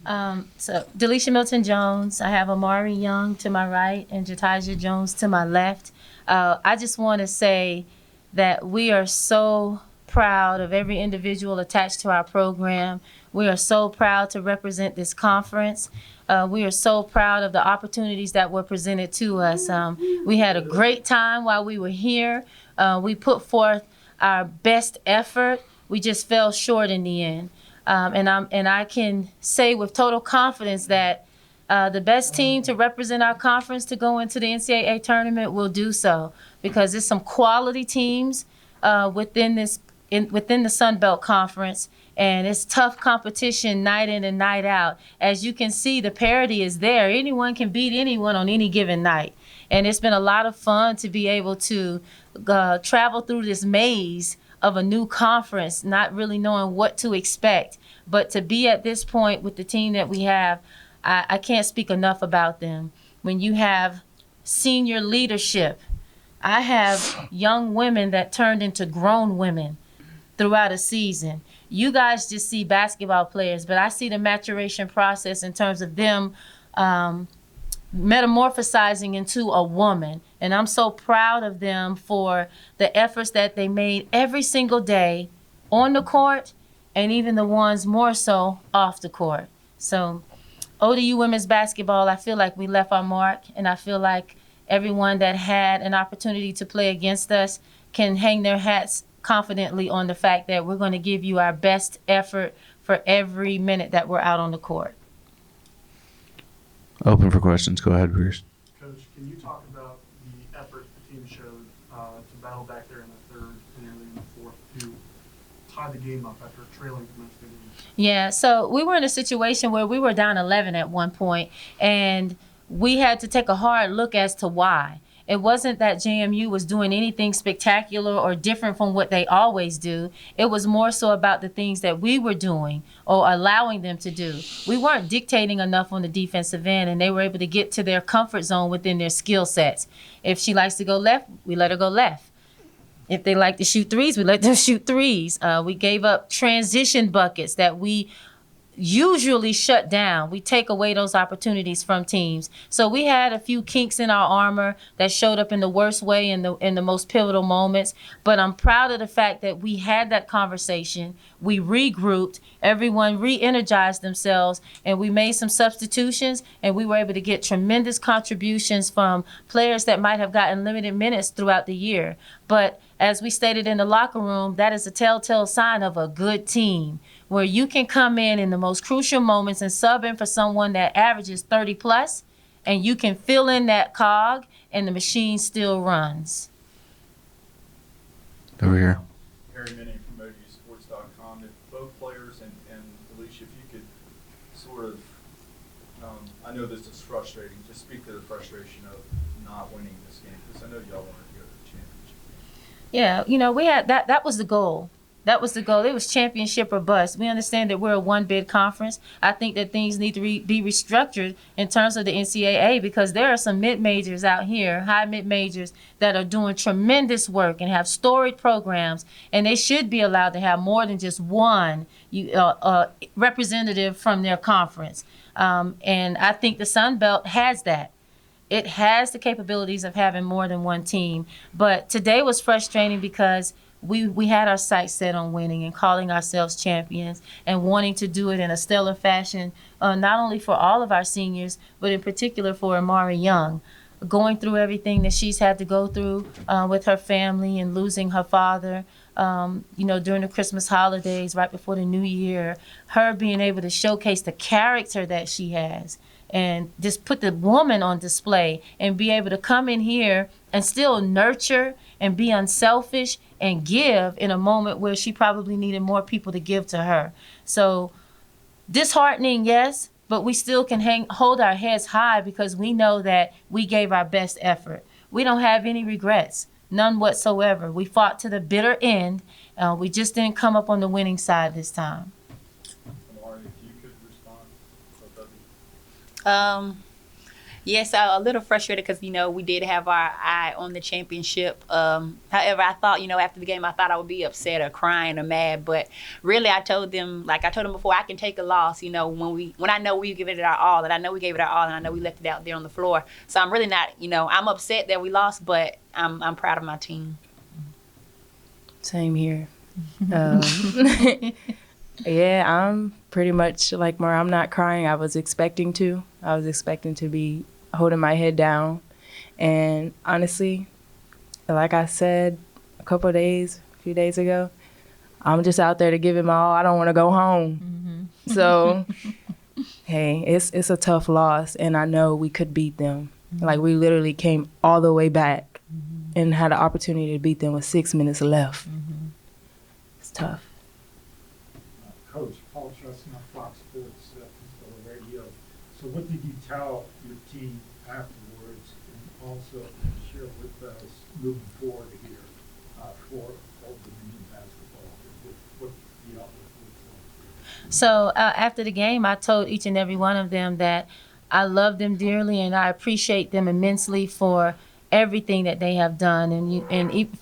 So Delisha Milton Jones. I have Amari Young to my right and Jataja Jones to my left. I just want to say that we are so proud of every individual attached to our program. We are so proud to represent this conference. We are so proud of the opportunities that were presented to us. We had a great time while we were here. We put forth our best effort. We just fell short in the end. And I can say with total confidence that the best team to represent our conference to go into the NCAA tournament will do so, because there's some quality teams within the Sun Belt Conference, and it's tough competition night in and night out. As you can see, the parity is there. Anyone can beat anyone on any given night, and it's been a lot of fun to be able to travel through this maze of a new conference, not really knowing what to expect. But to be at this point with the team that we have, I can't speak enough about them. When you have senior leadership, I have young women that turned into grown women throughout a season. You guys just see basketball players, but I see the maturation process in terms of them metamorphosizing into a woman. And I'm so proud of them for the efforts that they made every single day on the court, and even the ones more so off the court. So ODU women's basketball, I feel like we left our mark, and I feel like everyone that had an opportunity to play against us can hang their hats confidently on the fact that we're going to give you our best effort for every minute that we're out on the court. Open for questions. Go ahead, Bruce. Coach, can you talk about the effort the team showed to battle back there in the third and early in the fourth to tie the game up after trailing for most of the game? Yeah, so we were in a situation where we were down 11 at one point, and we had to take a hard look as to why. It wasn't that JMU was doing anything spectacular or different from what they always do. It was more so about the things that we were doing or allowing them to do. We weren't dictating enough on the defensive end, and they were able to get to their comfort zone within their skill sets. If she likes to go left, we let her go left. If they like to shoot threes, we let them shoot threes. We gave up transition buckets that we usually shut down. We take away those opportunities from teams. So we had a few kinks in our armor that showed up in the worst way in the most pivotal moments. But I'm proud of the fact that we had that conversation. We regrouped. Everyone re-energized themselves, and we made some substitutions, and we were able to get tremendous contributions from players that might have gotten limited minutes throughout the year. But as we stated in the locker room, that is a telltale sign of a good team, where you can come in the most crucial moments and sub in for someone that averages 30 plus, and you can fill in that cog, and the machine still runs. Over here. Harry Minnie from ODUsports.com. If both players and Alicia, if you could sort of, I know this is frustrating, just speak to the frustration of not winning this game, because I know y'all wanted to go to the championship. Yeah, we had that was the goal. That was the goal. It was championship or bust. We understand that we're a one-bid conference. I think that things need to be restructured in terms of the NCAA, because there are some mid-majors out here, high mid-majors, that are doing tremendous work and have storied programs, and they should be allowed to have more than just one representative from their conference. And I think the Sun Belt has that. It has the capabilities of having more than one team. But today was frustrating because we had our sights set on winning and calling ourselves champions and wanting to do it in a stellar fashion, not only for all of our seniors, but in particular for Amari Young. Going through everything that she's had to go through with her family and losing her father, during the Christmas holidays, right before the New Year, her being able to showcase the character that she has and just put the woman on display and be able to come in here and still nurture and be unselfish and give in a moment where she probably needed more people to give to her. So disheartening, yes, but we still can hold our heads high because we know that we gave our best effort. We don't have any regrets, none whatsoever. We fought to the bitter end. We just didn't come up on the winning side this time. Amari, if you could respond. So, Um, Yes, a little frustrated because, we did have our eye on the championship. However, I thought, after the game, I thought I would be upset or crying or mad. But really, I told them, like I told them before, I can take a loss, when I know we give it our all, and I know we gave it our all, and I know we left it out there on the floor. So I'm really not, I'm upset that we lost, but I'm proud of my team. Same here. Um, yeah, I'm pretty much like Mar. I'm not crying. I was expecting to. I was expecting to be holding my head down. And honestly, like I said a few days ago, I'm just out there to give it my all. I don't want to go home. So, hey, it's a tough loss, and I know we could beat them. Like, we literally came all the way back and had an opportunity to beat them with 6 minutes left. It's tough. Coach Paul Chestnut, Fox Sports, Pensacola Radio. So what did you tell your team afterwards, and also share with us moving forward here for Old Dominion basketball? What the outlook looks like? So after the game, I told each and every one of them that I love them dearly and I appreciate them immensely for everything that they have done.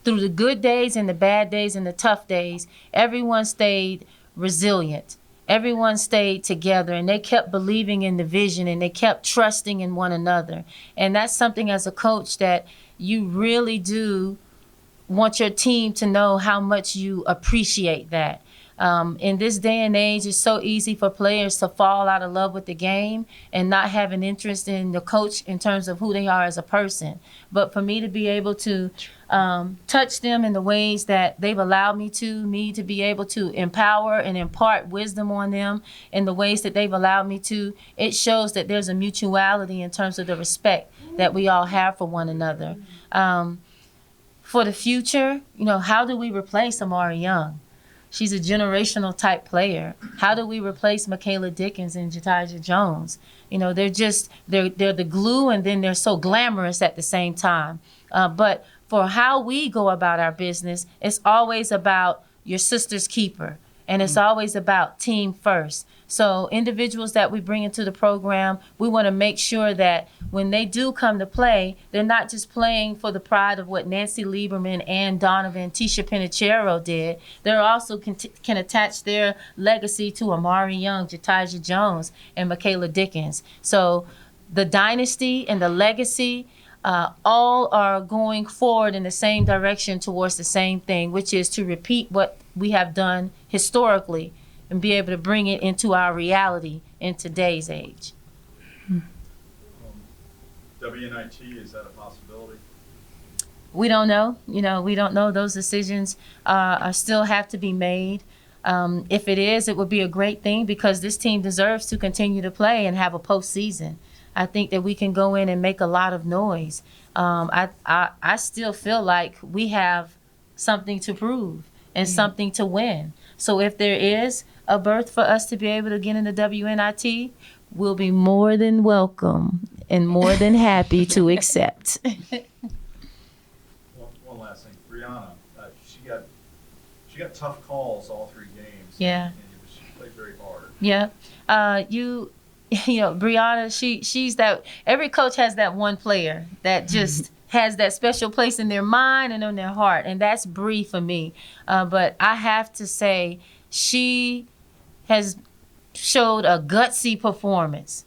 Through the good days and the bad days and the tough days, everyone stayed resilient. Everyone stayed together and they kept believing in the vision and they kept trusting in one another. And that's something as a coach that you really do want your team to know how much you appreciate that. In this day and age, it's so easy for players to fall out of love with the game and not have an interest in the coach in terms of who they are as a person. But for me to be able to touch them in the ways that they've allowed me to be able to empower and impart wisdom on them in the ways that they've allowed me to, it shows that there's a mutuality in terms of the respect that we all have for one another. For the future, how do we replace Amari Young? She's a generational type player. How do we replace Michaela Dickens and Jataja Jones? They're the glue and then they're so glamorous at the same time. But for how we go about our business, it's always about your sister's keeper. And it's always about team first. So individuals that we bring into the program, we want to make sure that when they do come to play, they're not just playing for the pride of what Nancy Lieberman, Ann Donovan, Tisha Penichero did. They're also can attach their legacy to Amari Young, Jataja Jones, and Michaela Dickens. So the dynasty and the legacy all are going forward in the same direction towards the same thing, which is to repeat what we have done historically and be able to bring it into our reality in today's age. WNIT, is that a possibility? We don't know. We don't know. Those decisions are still have to be made. If it is, it would be a great thing because this team deserves to continue to play and have a postseason. I think that we can go in and make a lot of noise. I still feel like we have something to prove and something to win. So if there is a berth for us to be able to get in the WNIT, we'll be more than welcome and more than happy to accept. One last thing. Brianna, she got tough calls all 3 games. Yeah. And she played very hard. Yeah. Brianna, she's that, every coach has that one player that just has that special place in their mind and in their heart. And that's Bree for me. But I have to say, she has showed a gutsy performance.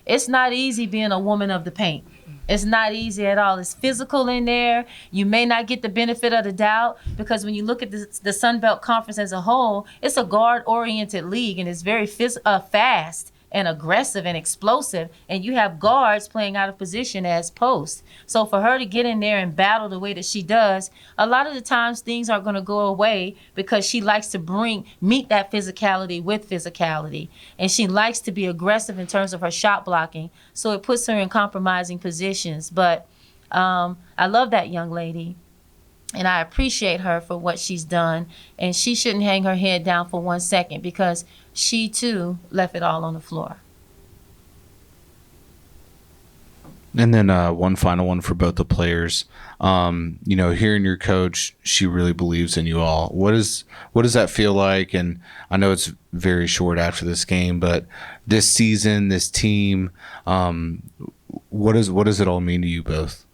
It's not easy being a woman of the paint. It's not easy at all. It's physical in there. You may not get the benefit of the doubt because when you look at the Sun Belt Conference as a whole, it's a guard-oriented league and it's very fast and aggressive and explosive, and you have guards playing out of position as posts. So for her to get in there and battle the way that she does, a lot of the times things are going to go away because she likes to meet that physicality with physicality, and she likes to be aggressive in terms of her shot blocking, so it puts her in compromising positions. But I love that young lady, and I appreciate her for what she's done, and she shouldn't hang her head down for 1 second because she too left it all on the floor. And then one final one for both the players. Hearing your coach, she really believes in you all. What does that feel like? And I know it's very short after this game, but this season, this team, what does it all mean to you both?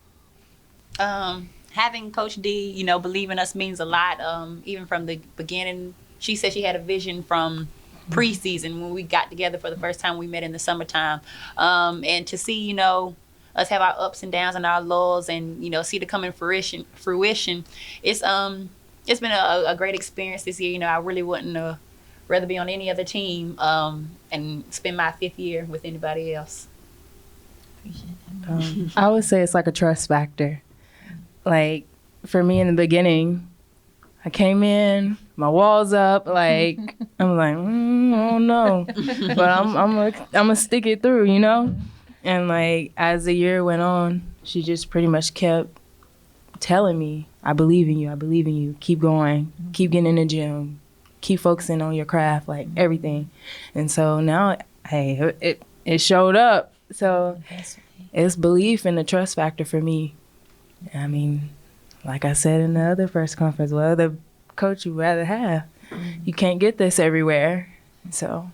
Having Coach D, believe in us means a lot. Even from the beginning, she said she had a vision from preseason when we got together for the first time. We met in the summertime, and to see us have our ups and downs and our lulls, and see it come in fruition. It's been a great experience this year. I really wouldn't rather be on any other team and spend my 5th year with anybody else. I would say it's like a trust factor. Like for me in the beginning, I came in, my walls up, like I'm like, I don't know, but I'm gonna stick it through, And like as the year went on, she just pretty much kept telling me, I believe in you, keep going, keep getting in the gym, keep focusing on your craft, like everything. And so now, hey, it showed up. So it's belief and the trust factor for me. I mean, like I said in the other press conference, what other coach you rather have? You can't get this everywhere. So